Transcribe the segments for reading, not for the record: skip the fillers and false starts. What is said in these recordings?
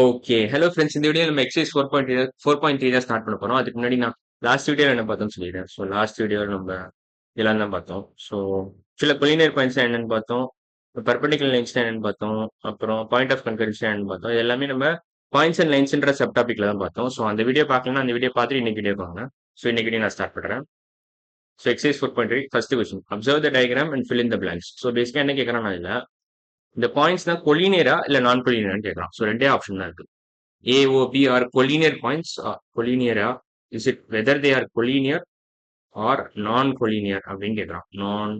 Okay. Hello friends. இந்த video நம்ம exercise 4.3 தான் ஸ்டார்ட் பண்ண போறோம். அதுக்கு முன்னாடி நான் லாஸ்ட் வீடியோல என்ன பார்த்தோம்னு சொல்லிடுறேன். ஸோ லாஸ்ட் வீடியோல நம்ம இதெல்லாம் தான் பார்த்தோம். ஸோ சில கொலினியர் பாயிண்ட்ஸ்னா என்னன்னு பார்த்தோம். பெர்பெண்டிகுலர் லைன்ஸ்னா என்னன்னு பார்த்தோம். அப்புறம் பாயிண்ட் ஆஃப் கன்கரன்ஸ்னா என்னன்னு பார்த்தோம். இது எல்லாமே நம்ம பாயிண்ட்ஸ் அண்ட் லைன்ஸ்ன்ற சப் டாபிக்ல தான் பார்த்தோம். ஸோ அந்த வீடியோ பார்க்கலன்னா அந்த வீடியோ பார்த்துட்டு இன்னைக்கு வீடியோ பாருங்க. ஸோ இன்னைக்கு வீடியோ நான் ஸ்டார்ட் பண்றேன். So exercise 4.3 first question. Observe the diagram and fill in the blanks. So பேசிக்கா என்ன கேட்கறான் இதுல, இந்த பாயிண்ட்ஸ்னா கொலினியரா இல்ல நான் கொலினியரான்னு கேட்கறான். ஸோ ரெண்டே ஆப்ஷன் தான் இருக்கு. AOB are collinear points, collinear is it whether they are collinear or non-collinear அப்படின்னு கேட்குறான். நான்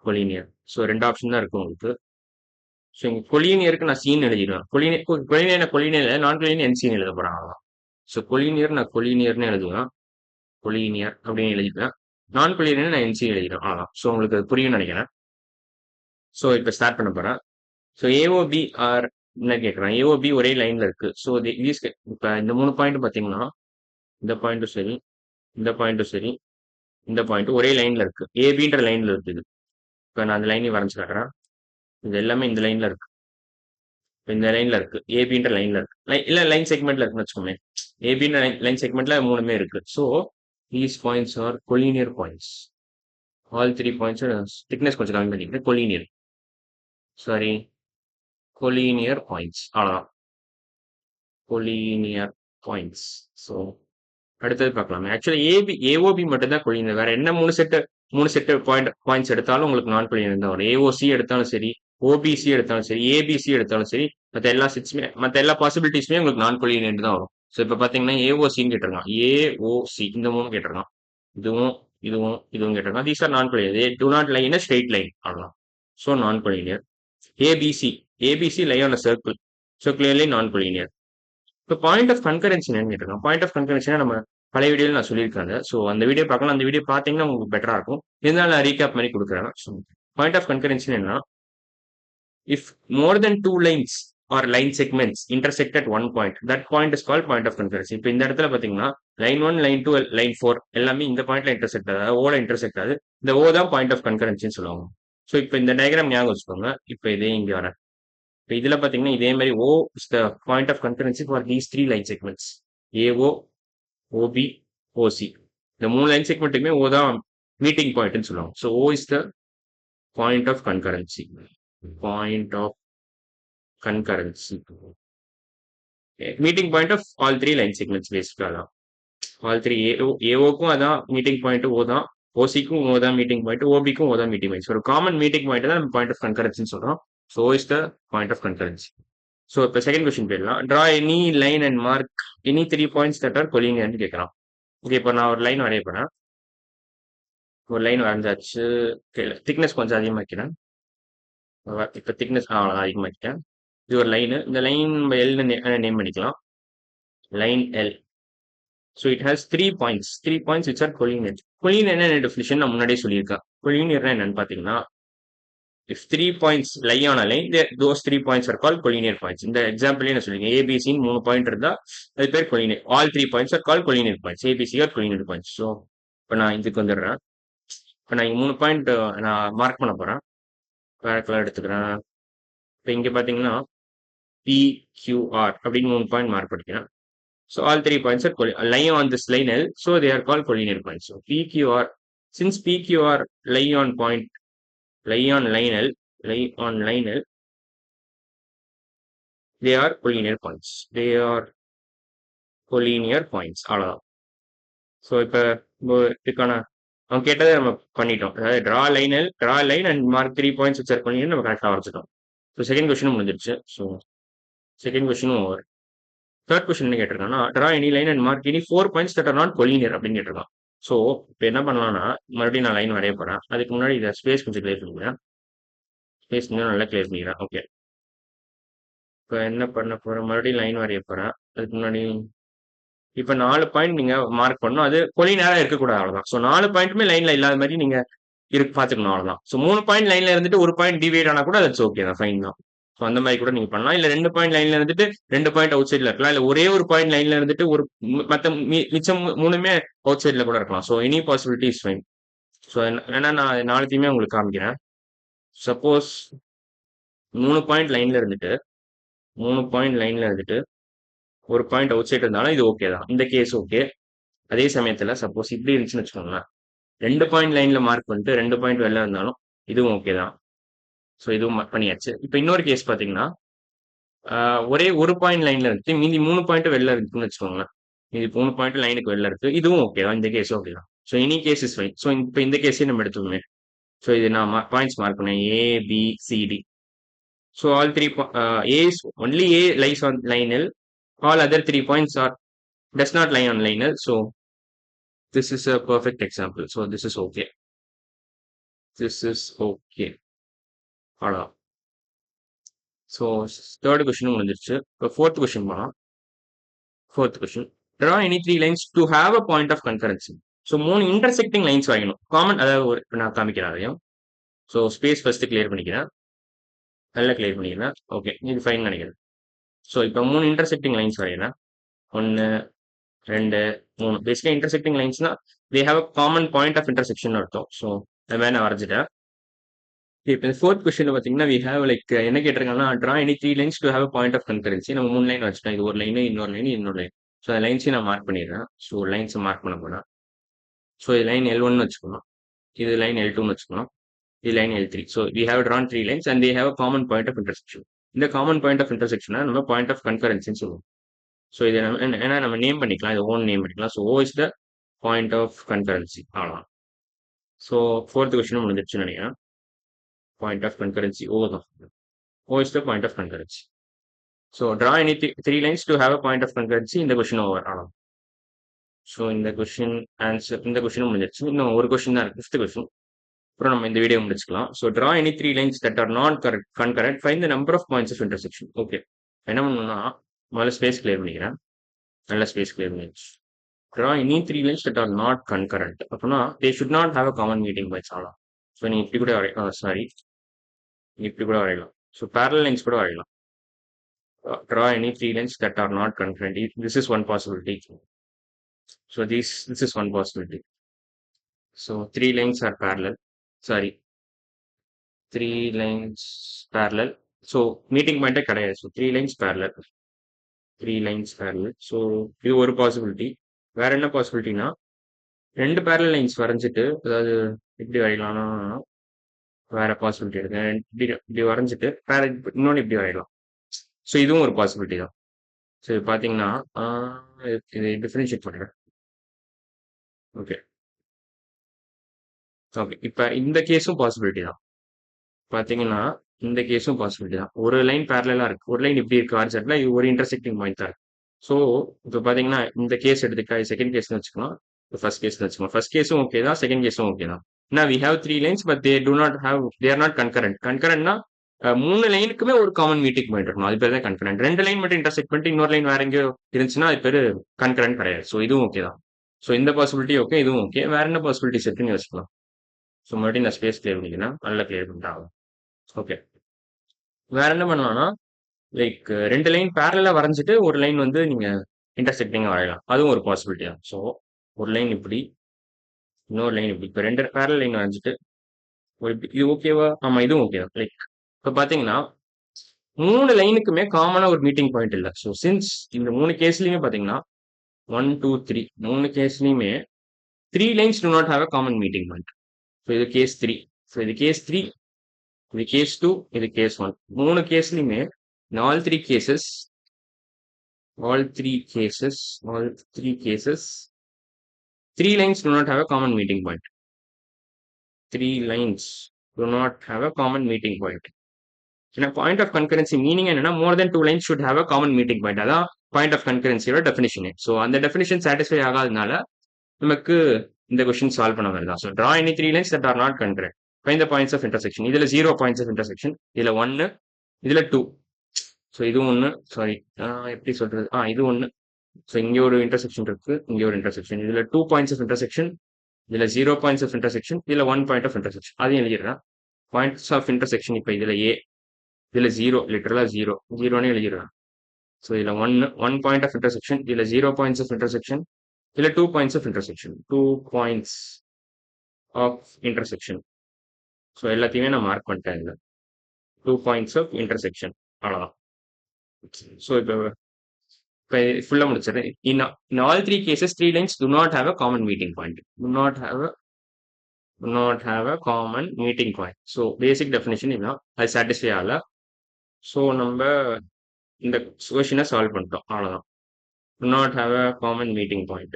கொலினியர். ஸோ ரெண்டு ஆப்ஷன் தான் இருக்கு உங்களுக்கு. ஸோ இங்கே கொலினியருக்கு நான் சீன் எழுதிடுவேன். கொலினியர் நான் கொலினியர் என்சின்னு எழுத போறாங்க அவ்வளவுதான். ஸோ கொலினியர் நான் கொலினியர்னு எழுதுவேன். கொலினியர் அப்படின்னு எழுதிப்பேன். நான் கொலினியர் நான் என்சி எழுதிடுவேன் அவ்வளவுதான். ஸோ உங்களுக்கு அது புரியும்னு நினைக்கிறேன். ஸோ இப்போ ஸ்டார்ட் பண்ண போறேன். ஸோ ஏஓபி ஆர் என்ன கேட்குறேன். ஏஓபி ஒரே லைன்ல இருக்கு. ஸோ இப்போ இந்த 3 பாயிண்ட் பார்த்தீங்கன்னா இந்த பாயிண்ட்டும் சரி, இந்த பாயிண்ட்டும் சரி, இந்த பாயிண்ட் ஒரே லைன்ல இருக்கு. ஏபின்ற லைன்ல இருக்குது. இப்போ நான் அந்த லைனையும் வரைஞ்சு காட்டுறேன். இது எல்லாமே இந்த லைன்ல இருக்கு. இப்ப இந்த லைன்ல இருக்கு. ஏபின்ற லைன்ல இருக்கு. இல்ல லைன் செக்மெண்ட்ல இருக்குன்னு வச்சுக்கோமே. ஏபின்ற லைன் செக்மெண்ட்ல மூணுமே இருக்கு. So these points R collinear points. All three points thickness கொஞ்சம் கம்மி பண்ணிக்கிறேன். கொலினியர், சாரி, கொலினியர் பாயிண்ட்ஸ் அவ்வளவுதான். Collinear points. ஸோ அடுத்தது பார்க்கலாம். ஆக்சுவலி ஏஓபி மட்டும் தான் கொலினியர். வேற என்ன மூணு செட்டு பாயிண்ட்ஸ் எடுத்தாலும் உங்களுக்கு நான் கொலினியர் தான் வரும். ஏஓசி எடுத்தாலும் சரி, ஓபிசி எடுத்தாலும் சரி, ஏபிசி எடுத்தாலும் சரி, மற்ற எல்லா பாசிபிலிட்டிஸ்மே உங்களுக்கு நான் கொலினியர் தான் வரும். ஸோ இப்போ பார்த்தீங்கன்னா ஏஓசின்னு கேட்டிருக்கான். ஏஓசி இந்த மூணு கேட்டிருக்கான். இதுவும் இதுவும் கேட்டிருக்கான். These are non collinear. They do not lie in a straight line அவ்வளோதான். So non collinear. A B C A B C lie on a circle. So clearly non collinear. இப்போ பாயிண்ட் ஆஃப் கன்கரன்சி என்னன்னு கேட்டிருக்கோம். பாயிண்ட் ஆஃப் கன்கரன்சினா நம்ம பழைய வீடியோவில் நான் சொல்லியிருக்காங்க. ஸோ அந்த வீடியோ பார்க்கலாம். அந்த வீடியோ பார்த்தீங்கன்னா உங்களுக்கு பெட்டரா இருக்கும். இருந்தாலும் நான் ரீகேப் பண்ணி கொடுக்குறேன். ஸோ பாயிண்ட் ஆஃப் கன்கரன்சி என்னன்னா, if more than two lines or line segments intersect at one point, that point is called point of concurrency. இப்போ இந்த இடத்துல பார்த்தீங்கன்னா லைன் 1, லைன் 2, லைன் 4 எல்லாமே இந்த பாயிண்ட்ல இன்டர்செக்ட் ஆகுது. ஓல இன்டர்செக்ட் ஆகுது. இந்த ஓ தான் பாயிண்ட் ஆஃப் கன்கரன்சின்னு சொல்லுவாங்க. ஸோ இப்போ இந்த டயக்ராம் ஞாபகம் வச்சுக்கோங்க. இப்போ இதே இங்கே வரேன். இப்போ இதுல பாத்தீங்கன்னா இதே மாதிரி O is the point of concurrency for these three line segments. AO, OB, OC. இந்த மூணு லைன் செக்மெண்ட்டுமே O தான் மீட்டிங் பாயிண்ட்னு சொல்லுவாங்க. So O is the point of concurrency. Point of concurrency. Meeting point of all three line segments பேசிக்கா தான். All three ஏஓக்கும் அதான் meeting point O தான், ஓசிக்கும் O தான் மீட்டிங் பாயிண்ட், ஓபிக்கும் O தான் மீட்டிங் பாயிண்ட். ஒரு காமன் மீட்டிங் பாயிண்ட் தான் நம்ம பாயிண்ட் ஆஃப் கன்கரன்சின்னு சொல்றோம். So is the point of concurrency. So இப்போ செகண்ட் கொஸ்டின் போயிடலாம். Draw any line and mark any three points that are கொலினியர்னு கேட்கறான். ஓகே, இப்போ நான் ஒரு லைன் வரைய போறேன். ஒரு லைன் வரைஞ்சாச்சு. திக்னஸ் கொஞ்சம் அதிகமாக்கிறேன். இப்போ திக்னஸ் அதிகமாக்கிட்டேன். இது ஒரு லைனு. இந்த லைன் நம்ம எல்னு நேம் பண்ணிக்கலாம். Line L. So it has three points which are collinear. Collinear என்ன டெஃபினிஷன் நான் முன்னாடியே சொல்லியிருக்கேன். கொலினியர்னா என்னன்னு பார்த்தீங்கன்னா, if 3 points lie on a line, those 3 points are called collinear points. இந்த எக்ஸாம்பிளே நான் சொல்லிருக்கேன். ஏபிசின்னு 3 பாயிண்ட் இருந்தா அது பேர் collinear. All 3 points are called collinear points. ABC R collinear points. So இப்போ நான் இதுக்கு வந்துடுறேன். இப்போ நான் 3 பாயிண்ட் நான் மார்க் பண்ண போறேன். வேற கலர் எடுத்துக்கிறேன். இப்போ இங்க பாத்தீங்கன்னா PQR அப்படின்னு 3 பாயிண்ட் மார்க் பண்ணிக்கிறேன். So all 3 points are lie on this line L, so they are called collinear points. So PQR, since PQR lie on point, lie on line L, they are collinear points. They are collinear points. அவ்வளவுதான். So இப்போ இதுக்கான அவன் கேட்டதை நம்ம பண்ணிட்டோம். அதாவது draw line and mark 3 points which பண்ணி நம்ம கரெக்டாக வரைச்சிட்டோம். ஸோ செகண்ட் கொஸ்டினும் முடிஞ்சிருச்சு. ஸோ செகண்ட் கொஸ்டினும் ஓவர். தேர்ட் கொஸ்டின் என்ன கேட்டிருக்காங்கன்னா, draw any line and mark any 4 points that are not collinear அப்படின்னு கேட்டிருக்கான். ஸோ இப்போ என்ன பண்ணலாம்னா, மறுபடியும் நான் லைன் வரைய போறேன். அதுக்கு முன்னாடி இதை ஸ்பேஸ் கொஞ்சம் கிளியர் பண்ணிக்கிறேன். ஸ்பேஸ் கொஞ்சம் நல்லா கிளியர் பண்ணிக்கிறேன். ஓகே, இப்போ என்ன பண்ண போறேன், மறுபடியும் லைன் வரைய போறேன். அதுக்கு முன்னாடி இப்ப 4 பாயிண்ட் நீங்க மார்க் பண்ணணும். அது கொலினியரா இருக்கக்கூடாது, அவ்வளவுதான். ஸோ 4 பாயிண்ட்டுமே லைன்ல இல்லாத மாதிரி நீங்க பாத்துக்கணும், அவ்வளவுதான். ஸோ 3 பாயிண்ட் லைன்ல இருந்துட்டு ஒரு பாயிண்ட் டிவைட் ஆனா கூட அது ஓகே தான், ஃபைன் தான். ஸோ அந்த மாதிரி கூட நீங்க பண்ணலாம். இல்ல 2 பாயிண்ட் லைன்ல இருந்துட்டு 2 பாயிண்ட் அவுட் சைட்ல இருக்கலாம். இல்ல ஒரே ஒரு பாயிண்ட் லைன்ல இருந்துட்டு மத்த மிச்சம் மூணுமே அவுட் சைட்ல கூட இருக்கலாம். So any possibility is fine. So ஏன்னா நான் நாளைக்குமே உங்களுக்கு காமிக்கிறேன். சப்போஸ் 3 பாயிண்ட் லைன்ல இருந்துட்டு 3 பாயிண்ட் லைன்ல இருந்துட்டு ஒரு பாயிண்ட் அவுட் சைடு இருந்தாலும் இது ஓகே தான். இந்த கேஸ் ஓகே. அதே சமயத்துல சப்போஸ் இப்படி இருந்துச்சுன்னு வச்சுக்கோங்களேன். 2 பாயிண்ட் லைன்ல மார்க் பண்ணிட்டு 2 பாயிண்ட் வெளில இருந்தாலும் இதுவும் ஓகே தான். ஸோ இதுவும் mark பண்ணியாச்சு. இப்போ இன்னொரு கேஸ் பார்த்தீங்கன்னா, ஒரே ஒரு பாயிண்ட் லைன்ல இருக்கு. மீதி 3 பாயிண்ட் வெளில இருக்குன்னு வச்சுக்கோங்களேன். மீதி 3 பாயிண்ட் லைனுக்கு வெளில இருக்கு. இதுவும் ஓகே தான். இந்த கேஸும் ஓகே தான். So any case is fine. So இப்போ இந்த கேஸே நம்ம எடுத்துக்கோமே. ஸோ இது நான் பாயிண்ட்ஸ் மார்க் பண்ணேன். A, B, C, D. So all three A is only A lies on line L. All other 3 points are does not lie on line L. So this is a perfect example. So this is okay. This is okay. அவ்வளோதான். So third question முடிஞ்சிருச்சு. இப்போ fourth question போகலாம். Fourth question, draw any three lines to have a point of concurrency. So 3 intersecting lines வரையணும். Common, அதாவது ஒரு நான் காமிக்கிறேன் அதையும். ஸோ ஸ்பேஸ் ஃபர்ஸ்ட் கிளியர் பண்ணிக்கிறேன். நல்லா கிளியர் பண்ணிக்கிறேன். ஓகே, இது ஃபைன் நினைக்கிறேன். ஸோ இப்போ 3 இன்டர்செக்டிங் லைன்ஸ் வரையணும். 1, 2, 3. பேசிக்காக இன்டர்செக்டிங் லைன்ஸ்னா they have a common point of intersection அர்த்தம். ஸோ அது மாதிரி நான் வரைஞ்சிட்டேன். இப்போ இந்த ஃபோர்த் கொஸ்டின்ல பார்த்தீங்கன்னா வி ஹேவ் லைக் என்ன கேட்டிருக்காங்கன்னா, draw any three lines to have point of concurrency. நம்ம 3 லைன் வச்சுட்டோம். இது ஒரு லைன், இன்னொரு லைன், இன்னொரு லைன். ஸோ அந்த லைன்ஸையும் நான் மார்க் பண்ணிடுறேன். ஸோ லைன்ஸை மார்க் பண்ண போனால், ஸோ இது லைன் L1 வச்சுக்கணும். இது லைன் L2 வச்சுக்கணும். இது line L3. So we have drawn three lines and they have a common point of intersection. இந்த காமன் பாயிண்ட் ஆஃப் இன்டர்செக்ஷனை நம்ம பாயிண்ட் ஆஃப் கன்கரன்சின்னு சொல்லுவோம். ஸோ இதை நம்ம ஏன்னா நம்ம நேம் பண்ணிக்கலாம், இது ஓன் நேம் பண்ணிக்கலாம். So O is the point of concurrency. அவ்வளோதான். ஸோ ஃபோர்த் கொஸ்டின் முடிஞ்சிருச்சுன்னு நினைக்கிறேன். பாயிண்ட் ஆஃப் கன்கரன்சி O தான். O is the point of concurrency. So draw any three lines to have a point of concurrency in the question over. So இந்த question answer, இந்த கொஸ்டினும் முடிஞ்சிருச்சு. இன்னும் ஒரு question தான் இருக்கு, ஃபிஃப்த் கொஸ்டின். அப்புறம் நம்ம இந்த வீடியோ முடிச்சுக்கலாம். So draw any three lines that are not concurrent, find the number of points of intersection. Okay, என்ன பண்ணணும்னா முதல்ல ஸ்பேஸ் கிளியர் பண்ணிக்கிறேன். நல்ல ஸ்பேஸ் கிளியர் பண்ணிடுச்சு. Draw any three lines that are not concurrent அப்படின்னா they should not have a common meeting points. ஆகலாம். So நீ இப்படி கூட சாரி இப்படி கூட வரையலாம். ஸோ பேரல் லைன்ஸ் கூட வரையலாம். Draw any three lines that are not concurrent. This is one possibility. So this is one possibility. So 3 lines are parallel. Sorry, 3 lines parallel. So meeting point கிடையாது. So 3 lines parallel. 3 lines parallel. So இது ஒரு possibility. வேற என்ன பாசிபிலிட்டினா, 2 parallel lines வரைஞ்சிட்டு, அதாவது இப்படி வரையலாம்னா வேற possibility இருக்கு. இப்படி வரைஞ்சிட்டு வேற இன்னொன்று இப்படி வரையலாம். ஸோ இதுவும் ஒரு பாசிபிலிட்டி தான். ஸோ இது பார்த்தீங்கன்னா இது டிஃபரன்ஷியேட் பண்ணுறேன். ஓகே ஓகே, இப்போ இந்த கேஸும் பாசிபிலிட்டி தான். பார்த்தீங்கன்னா இந்த கேஸும் பாசிபிலிட்டி தான். ஒரு லைன் பேரலாக இருக்கு, ஒரு லைன் இப்படி இருக்கு ஆர்ஜெட்ல, இது ஒரு இன்டர்செக்டிங் பாயிண்ட் தான் இருக்கு. ஸோ இப்போ பார்த்தீங்கன்னா இந்த கேஸ் எடுத்துக்கா, செகண்ட் கேஸ்னு வச்சுக்கலாம், ஃபர்ஸ்ட் கேஸ்னு வச்சுக்கலாம். ஃபர்ஸ்ட் கேஸும் ஓகே தான், செகண்ட் கேஸும் ஓகே தான். ஏன்னா we have three lines but they do not have, they are not concurrent. கன்கரண்ட்னா 3 லைனுக்குமே ஒரு காமன் மீட்டிங் பாயிண்ட் இருக்கணும், அது பேர் தான் கன்கரண்ட். 2 லைன் மட்டும் இன்டர்செக்ட் பண்ணிட்டு இன்னொரு லைன் வேற எங்கேயோ இருந்துச்சுன்னா அது பேர் கன்கரண்ட் கிடையாது. ஸோ இதுவும் ஓகே தான். ஸோ இந்த பாசிபிலிட்டி ஓகே, இதுவும் ஓகே. வேற என்ன பாசிபிலிட்டி செட்டுன்னு வச்சுக்கலாம். ஸோ மறுபடியும் நான் ஸ்பேஸ் கிளியர் பண்ணிக்கிறேன். நல்லா கிளியர் பண்ணிட்டாங்க. ஓகே, வேற என்ன பண்ணலாம்னா லைக் 2 லைன் பேரலா வரைஞ்சிட்டு ஒரு லைன் வந்து நீங்க இன்டர்செக்டிங்கா வரையலாம். அதுவும் ஒரு பாசிபிலிட்டி தான். ஸோ ஒரு லைன் இப்படி, இன்னொரு லைன் இப்படி. இப்போ 2 பேரல் லைன் வரைஞ்சிட்டு ஒரு இது ஓகேவா? ஆமா, இதுவும் ஓகே தான். லைக் இப்போ பார்த்தீங்கன்னா 3 லைனுக்குமே காமனா ஒரு மீட்டிங் பாயிண்ட் இல்லை. ஸோ சின்ஸ் இந்த 3 கேஸ்லயுமே பார்த்தீங்கன்னா 1, 2, 3 3 கேஸ்லயுமே 3 lines do not have a common meeting point. So இது கேஸ் 3. ஸோ இது கேஸ் 3, இது கேஸ் 2, இது கேஸ் 1. 3 கேஸ்லயுமே all three cases all three cases 3 lines do not have a common meeting point. 3 lines do not have a common meeting point. In a point of concurrency meaning என்னன்னா more than 2 lines should have a common meeting point. அதான் point of concurrency definition. So அந்த definition satisfy ஆகாதனால நமக்கு இந்த question solve பண்ண மாதிரி தான். So draw any 3 lines that are not concurrent. Find the points of intersection. இதுல 0 points of intersection, இதுல 1, இதுல 2. ஸோ இது ஒன்று, சாரி எப்படி சொல்றது, இது ஒன்று. ஸோ இங்கே ஒரு இன்டர்செக்ஷன் இருக்கு, இங்கே ஒரு இன்டர்செக்ஷன். இதுல 2 பாயிண்ட்ஸ் ஆஃப் இன்டர்செக்ஷன், இதுல 0 பாயிண்ட்ஸ் ஆஃப் இன்டர்செக்ஷன், இதுல 1 பாயிண்ட் ஆஃப் இன்டர்செக்ஷன். அதையும் எழுதிடுறேன். பாயிண்ட்ஸ் ஆஃப் இன்டர்செக்ஷன் இப்போ இதுல A, இதுல 0, லிட்டரலா 0ன்னு எழுதிடுறேன். ஸோ இதுல 1 பாயிண்ட் ஆஃப் இன்டர்செக்ஷன், இதுல 0 பாயிண்ட்ஸ் ஆஃப் இன்டர்செக்ஷன், இதுல 2 points of intersection. 2 points of intersection. So எல்லாத்தையுமே நான் மார்க் பண்ணிட்டேன். 2 பாயிண்ட்ஸ் ஆஃப் இன்டர்செக்ஷன், அவ்வளோதான். ஸோ இப்போ இப்போ ஃபுல்லாக முடிச்சிடுறேன். In all three cases three lines do not have a common meeting point. Do not have a common meeting point. So basic definition இதுதான். அது சாட்டிஸ்ஃபை ஆகல. ஸோ நம்ம இந்த கொஷினை சால்வ் பண்ணிட்டோம், அவ்வளோதான். Do not have a common meeting point.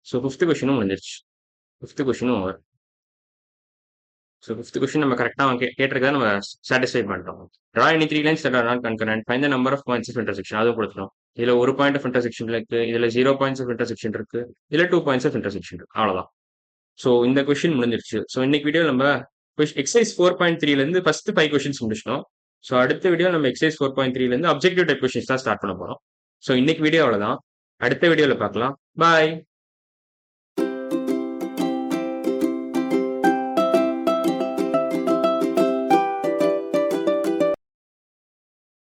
So fifth கொஷினும் முடிஞ்சிருச்சு. ஃபிஃப்த் கொஷினும் ஓவர். ஸோ ஃபிஃப்த் கொஷின் நம்ம கரெக்டாக அவங்க கேட்டிருக்கதை நம்ம சாட்டிஸ்ஃபை பண்ணிட்டோம். Draw any three lines that are not concurrent, find the number of points of intersection, அதுவும் கொடுத்துரும். இதில் ஒரு பாயிண்ட் ஆஃப் இன்டர்செக்ஷன் இருக்கு, இதில் 0 பாயிண்ட்ஸ் ஆஃப் இன்டர்செக்ஷன் இருக்கு, இதில் 2 பாயிண்ட்ஸ் ஆஃப் இன்டர்செக்ஷன் இருக்கு, அவ்வளோதான். ஸோ இந்த கொஷின் முடிஞ்சிருச்சு. ஸோ இன்னைக்கு வீடியோ நம்ம எக்ஸசைஸ் 4.3லேருந்து ஃபர்ஸ்ட் 5 கொஷின்ஸ் முடிச்சிட்டோம். ஸோ அடுத்த வீடியோ நம்ம எக்ஸசைஸ் 4.3லேருந்து அப்ஜெக்டிவ் டைப் கொஷின்ஸ் தான் ஸ்டார்ட் பண்ண போகிறோம். ஸோ இன்னைக்கு வீடியோ அவ்வளோதான். அடுத்த வீடியோவில் பார்க்கலாம். பாய்.